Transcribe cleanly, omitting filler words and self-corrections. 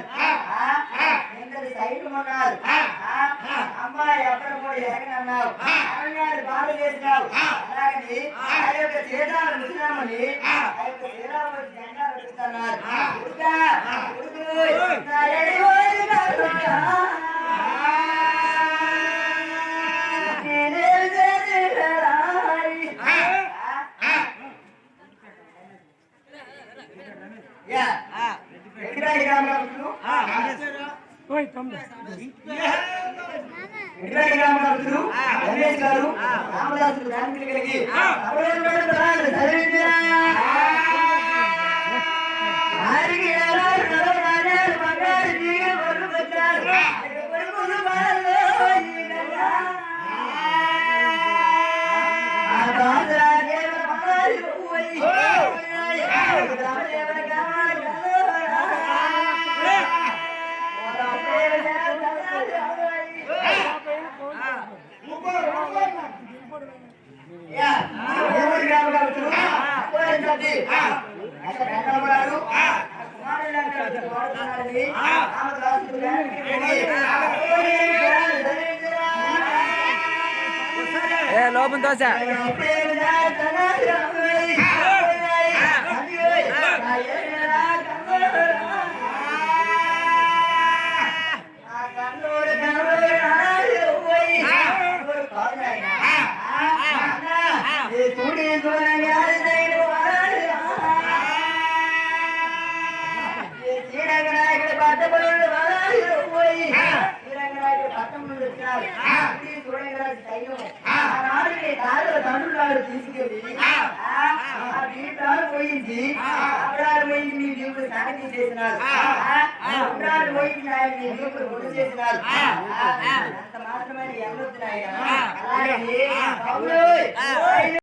ఉన్నారు, ఇంతటి సైట్ ఉన్నారు, అమ్మాయి ఎక్కడ కూడా ఎరగనన్నావు, అరణ్యాన్ని బాగా చేసినావు. అలాగని ఆ యొక్క చేతాలు ముసిరామని ఆ యొక్క శ్రీరాముడి జెండా పెడుతున్నారు. రమేష్ గారు రామదాసు ఫ్యామిలీ కలిగి లోపం దోశ తీసుకెళ్ళి పోయించి అబ్రాలు పోయించి మీ జీవుడు సాగతి చేసినారు, అబ్రాలు పోయించి ఆయన మీ జీవుడు గుడి చేసినారు. అంత మాత్రమే ఎల్లొద్దు నాయన. అలాగే